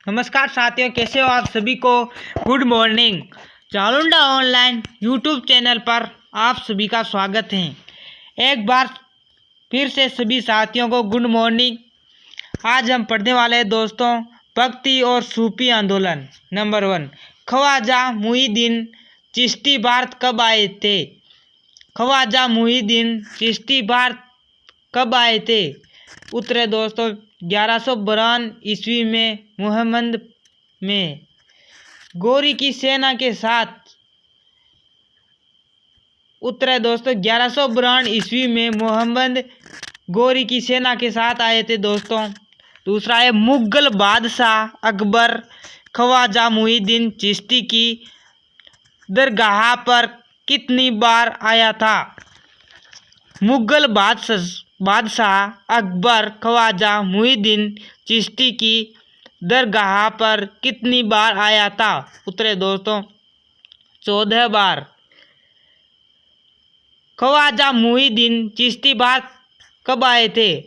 नमस्कार साथियों, कैसे हो आप सभी को। Good morning. Chalunda online YouTube channel पर आप सभी का स्वागत है। एक बार फिर से सभी साथियों को गुड मॉर्निंग। आज हम पढ़ने वाले हैं दोस्तों भक्ति और सूफी आंदोलन। नंबर 1, ख्वाजा मुहिद्दीन चिश्ती भारत कब आए थे। ख्वाजा मुहिद्दीन चिश्ती भारत कब आए थे। उत्तर है दोस्तों 1152 ईस्वी में मुहम्मद में गोरी की सेना के साथ। उत्तर है दोस्तों 1152 ईस्वी में मुहम्मद गोरी की सेना के साथ आए थे दोस्तों। दूसरा है मुगल बादशाह अकबर ख्वाजा मुहिद्दीन चिश्ती की दरगाह पर कितनी बार आया था। मुगल बादशाह अकबर ख्वाजा मुहिद्दीन चिश्ती की दरगाह पर कितनी बार आया था। उत्तर है दोस्तों 14 बार। ख्वाजा मुहिद्दीन चिश्ती भारत कब आए थे।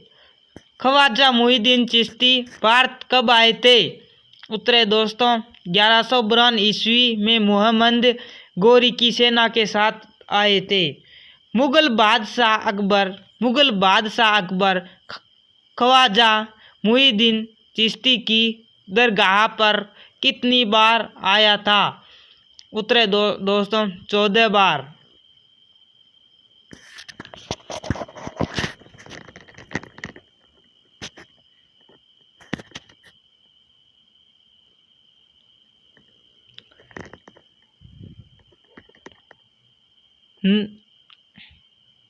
ख्वाजा मुहिद्दीन चिश्ती भारत कब आए थे। उत्तर है दोस्तों 1152 ईस्वी में मुहम्मद गोरी की सेना के साथ आए थे। मुगल बादशाह अकबर ख्वाजा मुहिद्दीन चिश्ती की दरगाह पर कितनी बार आया था। उत्तर है दोस्तों 14 बार।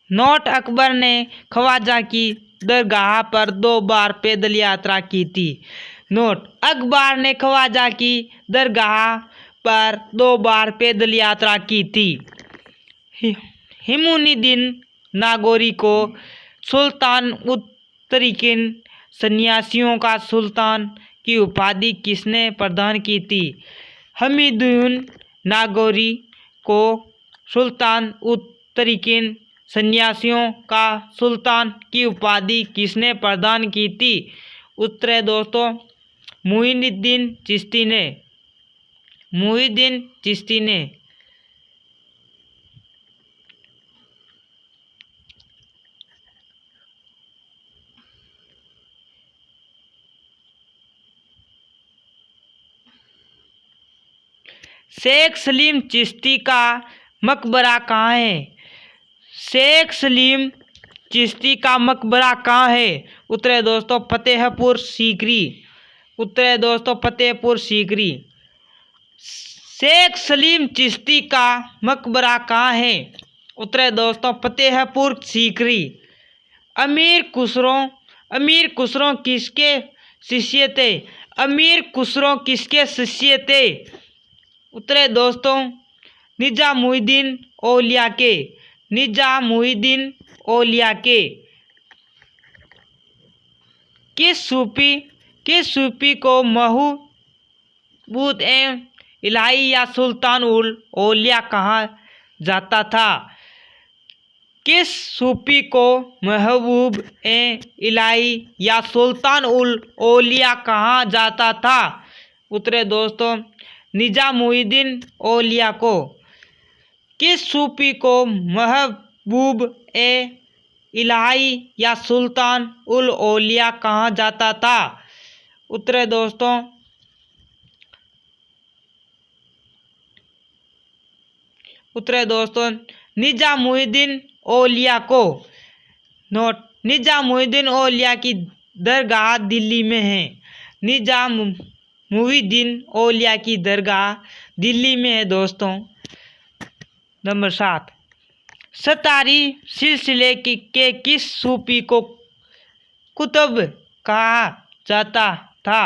नोट अकबर ने ख्वाजा की दरगाह पर 2 बार पैदल यात्रा की थी। नोट अकबर ने ख्वाजा की दरगाह पर 2 बार पैदल यात्रा की थी। हिमुद्दीन नागौरी को सुल्तान तरीकिन सन्यासियों का सुल्तान की उपाधि किसने प्रदान की थी। हमीदुद्दीन नागौरी को सुल्तान तरीकिन सन्यासियों का सुल्तान की उपाधि किसने प्रदान की थी। उत्तर है दोस्तों मुहिद्दीन चिश्ती ने। मुहिद्दीन चिश्ती ने। शेख सलीम चिश्ती का मकबरा कहाँ है। शेख सलीम चिश्ती का मकबरा कहाँ है। उत्तर है दोस्तों फतेहपुर सीकरी। उत्तर है दोस्तों फतेहपुर सीकरी। शेख सलीम चिश्ती का मकबरा कहाँ है। उत्तर है दोस्तों फतेहपुर सीकरी। अमीर खुसरो किसके शिष्य थे। अमीर खुसरो किसके शिष्य थे। उत्तर है दोस्तों निजामुद्दीन औलिया के। निजामुद्दीन औलिया के। किस सूफी को महबूब इलाही या सुल्तान उल औलिया कहा जाता था। किस सूफी को महबूब इलाही या सुल्तान उल औलिया कहा जाता था। उत्तर है दोस्तों निजामुद्दीन औलिया को। किस सूफी को महबूब इलाही या सुल्तान उल औलिया कहा जाता था। उत्तर है दोस्तों निजामुद्दीन औलिया को। नोट निजामुद्दीन औलिया की दरगाह दिल्ली में है। निजामुद्दीन औलिया की दरगाह दिल्ली में है दोस्तों। नंबर 7, सतारी सिलसिले के किस सूफी को कुतुब कहा जाता था।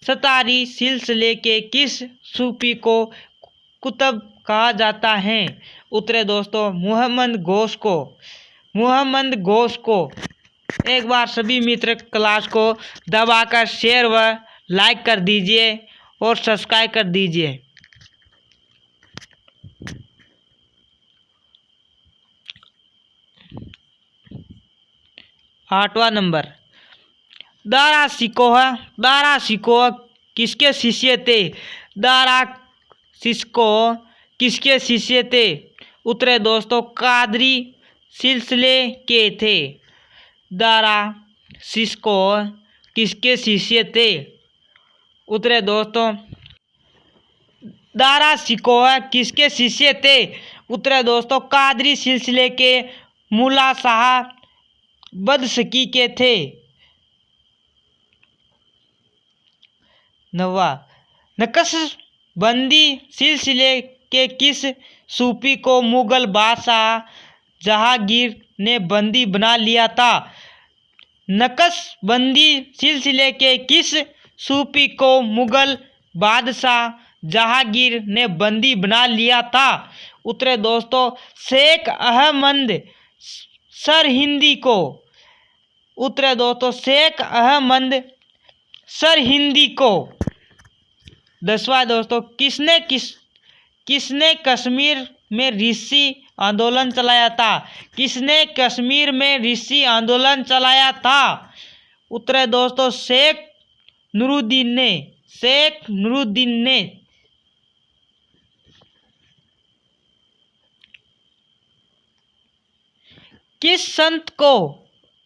सतारी सिलसिले के किस सूफी को कुतुब कहा जाता है। उत्तर है दोस्तों मोहम्मद गौस को। मोहम्मद गौस को। एक बार सभी मित्र क्लास को दबाकर शेयर व लाइक कर दीजिए और सब्सक्राइब कर दीजिए। आठवां नंबर दारा सिकोह किसके शिष्य थे? दारा सिस्को किसके शिष्य थे? उत्तर है दोस्तों कादरी सिलसिले के थे। दारा सिस्को किसके शिष्य थे? उत्तर है दोस्तों दारा सिकोह किसके शिष्य थे? उत्तर है दोस्तों कादरी सिलसिले के मुला शाह बदशकी के थे। 9वां नक्शबंदी सिलसिले के किस सूफी को मुगल बादशाह जहांगीर ने बंदी बना लिया था? नक्शबंदी सिलसिले के किस सूफी को मुगल बादशाह जहांगीर ने बंदी बना लिया था? उत्तर दोस्तों शेख अहमद सरहिंदी को। उत्तर दोस्तों शेख अहमद सरहिंदी को। 10वां दोस्तों किसने कश्मीर में ऋषि आंदोलन चलाया था? किसने कश्मीर में ऋषि आंदोलन चलाया था? उत्तर दोस्तों शेख नूरुद्दीन ने। शेख नूरुद्दीन ने। किस संत को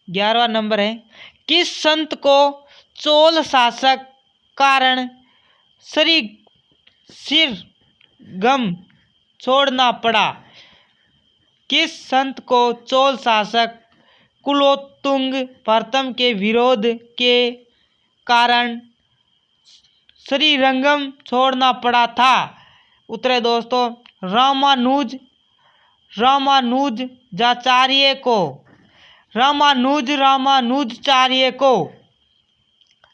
11वां नंबर है किस संत को चोल शासक कारण सिर गम छोड़ना पड़ा? किस संत को चोल शासक कुलोत्तुंग प्रथम के विरोध के कारण श्रीरंगम छोड़ना पड़ा था? उत्तर दोस्तों रामानुजाचार्य को। रामानुजाचार्य को।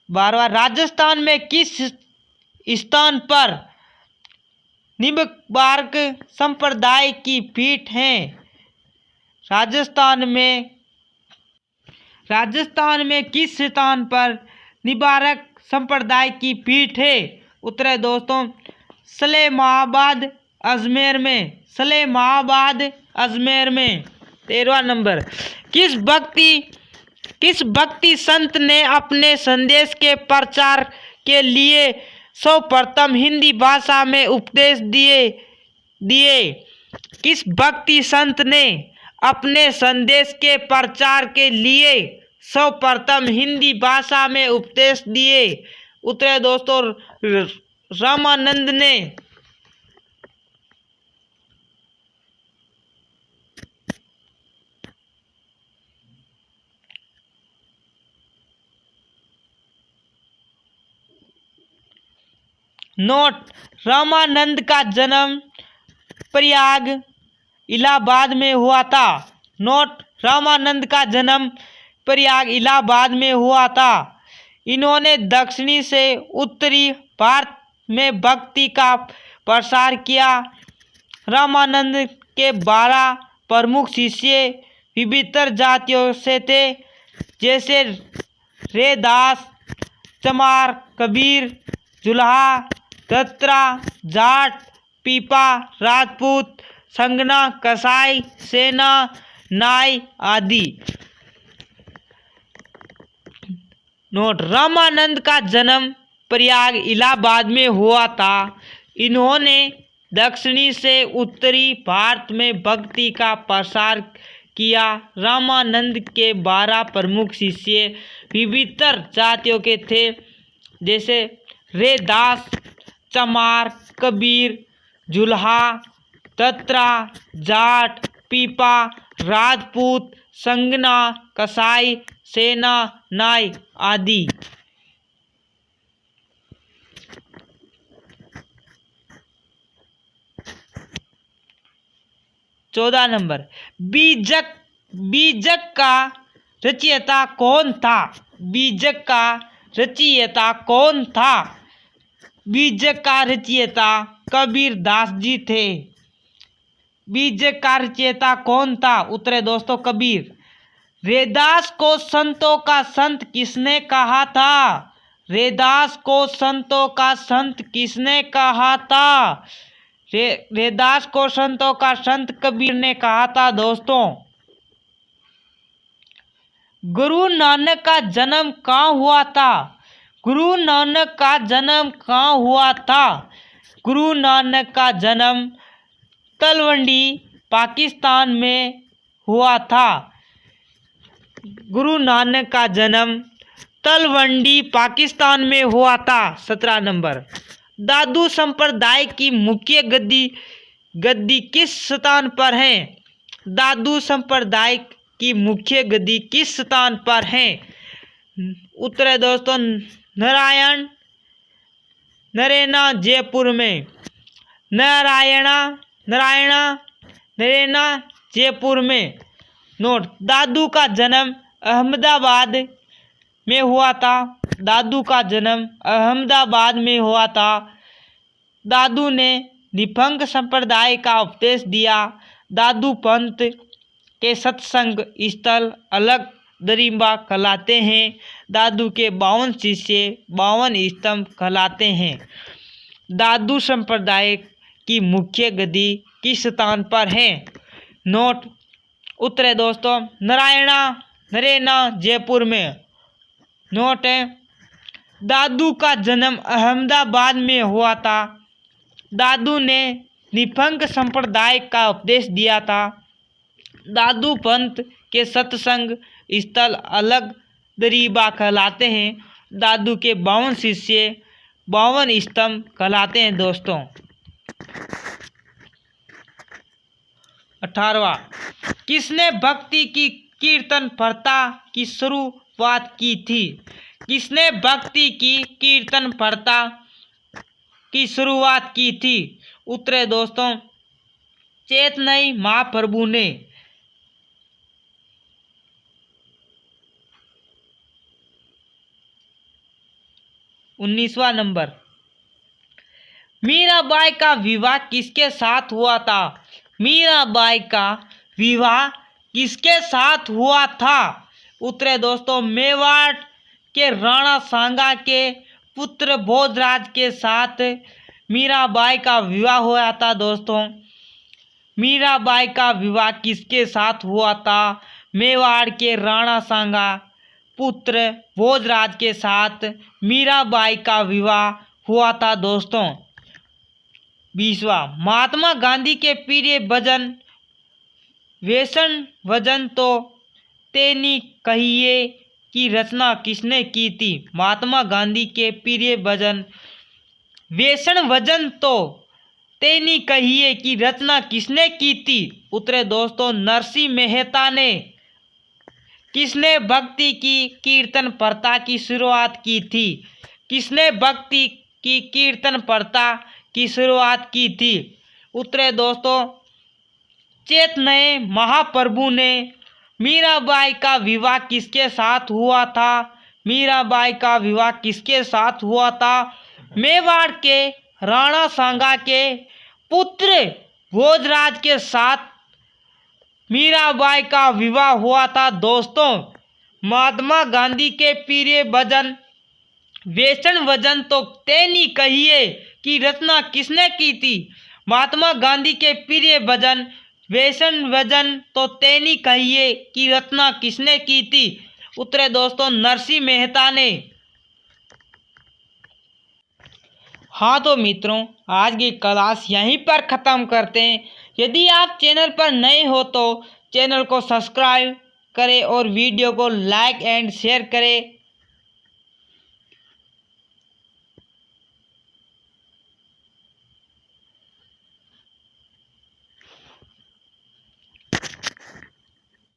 12वां राजस्थान में किस स्थान पर निम्बार्क संप्रदाय की पीठ है? राजस्थान में किस स्थान पर निम्बार्क संप्रदाय की पीठ है? उत्तर है दोस्तों सलेमाबाद अजमेर में। सलेमाबाद अजमेर में। 13वां नंबर किस भक्ति संत ने अपने संदेश के प्रचार के लिए सर्वप्रथम हिंदी भाषा में उपदेश दिए? किस भक्ति संत ने अपने संदेश के प्रचार के लिए सर्वप्रथम हिंदी भाषा में उपदेश दिए? उत्तर है दोस्तों रामानंद ने। नोट रामानंद का जन्म प्रयाग इलाहाबाद में हुआ था। नोट रामानंद का जन्म प्रयाग इलाहाबाद में हुआ था। इन्होंने दक्षिणी से उत्तरी भारत में भक्ति का प्रसार किया। रामानंद के 12 प्रमुख शिष्य विभिन्न जातियों से थे, जैसे रैदास, चमार, कबीर, जुल्हा, दत्रा, जाट, पीपा, राजपूत, संगना, कसाई, सेना, नाई आदि। नोट रामानंद का जन्म प्रयाग इलाहाबाद में हुआ था। इन्होंने दक्षिणी से उत्तरी भारत में भक्ति का प्रसार किया। रामानंद के 12 प्रमुख शिष्य विभिन्न जातियों के थे, जैसे रैदास, चमार, कबीर, जुल्हा, दत्रा, जाट, पीपा, राजपूत, संगना, कसाई, सेना, नाई आदि। चौदह नंबर बीजक का रचयिता कौन था? बीजक का रचयिता कौन था? बीजक का रचयिता कबीर दास जी थे। बीजक का रचयिता कौन था? उत्तर है दोस्तों कबीर। रैदास को संतों का संत किसने कहा था? रैदास को संतों का संत किसने कहा था? रैदास को संतों का संत कबीर ने कहा था दोस्तों। गुरु नानक का जन्म कहाँ हुआ था? गुरु नानक का जन्म कहाँ हुआ था? गुरु नानक का जन्म तलवंडी पाकिस्तान में हुआ था। गुरु नानक का जन्म तलवंडी पाकिस्तान में हुआ था। 17 नंबर। दादू संप्रदाय की मुख्य गद्दी किस स्थान पर है? दादू संप्रदाय की मुख्य गद्दी किस स्थान पर है? उत्तर है दोस्तों नरेना जयपुर में। नरेना जयपुर में। नोट, दादू का जन्म अहमदाबाद में हुआ था। दादू का जन्म अहमदाबाद में हुआ था। दादू ने निफंग संप्रदाय का उपदेश दिया। दादू पंथ के सत्संग स्थल अलग दरिम्बा कहलाते हैं। दादू के 52 शिष्य 52 स्तंभ कहलाते हैं। दादू संप्रदाय की मुख्य गद्दी किस स्थान पर है? नोट, उत्तर है दोस्तों नरेना जयपुर में। नोट है, दादू का जन्म अहमदाबाद में हुआ था। दादू ने निफंग संप्रदाय का उपदेश दिया था। दादू पंथ के सत्संग स्थल अलग दरिबा कहलाते हैं। दादू के 52 शिष्य 52 स्तंभ कहलाते हैं दोस्तों। 18वां, किसने भक्ति की कीर्तन प्रथा की शुरुआत की थी? किसने भक्ति की कीर्तन प्रथा की शुरुआत की थी? उत्तर है दोस्तों चैतन्य महाप्रभु ने। 19वां नंबर, मीराबाई का विवाह किसके साथ हुआ था? मीराबाई का विवाह किसके साथ हुआ था? उत्तर है दोस्तों मेवाड़ के राणा सांगा के पुत्र भोजराज के साथ मीराबाई का विवाह हुआ था दोस्तों। मीराबाई का विवाह किसके साथ हुआ था? मेवाड़ के राणा सांगा पुत्र भोजराज के साथ मीराबाई का विवाह हुआ था दोस्तों। 20वां, महात्मा गांधी के प्रिय भजन वैष्णव भजन तो तेनी कहिए की रचना किसने की थी? महात्मा गांधी के प्रिय भजन वैष्णव भजन तो तेनी कहिए की रचना किसने की थी? उत्तर दोस्तों नरसिंह मेहता ने। किसने भक्ति की कीर्तन प्रथा की शुरुआत की थी? किसने भक्ति की कीर्तन प्रथा की शुरुआत की थी? उत्तर दोस्तों चैतन्य महाप्रभु ने। मीराबाई का विवाह किसके साथ हुआ था? मीराबाई का विवाह किसके साथ हुआ था? मेवाड़ के राणा सांगा के पुत्र भोजराज के साथ मीराबाई का विवाह हुआ था दोस्तों। महात्मा गांधी के प्रिय भजन वैष्णव भजन तो तेनी कहिए की रचना किसने की थी? महात्मा गांधी के प्रिय भजन वैष्णव भजन तो तेनी कहिए की रचना किसने की थी? उत्तर दोस्तों नरसिंह मेहता ने। हाँ तो मित्रों, आज की क्लास यहीं पर ख़त्म करते हैं। यदि आप चैनल पर नए हो तो चैनल को सब्सक्राइब करें और वीडियो को लाइक एंड शेयर करें।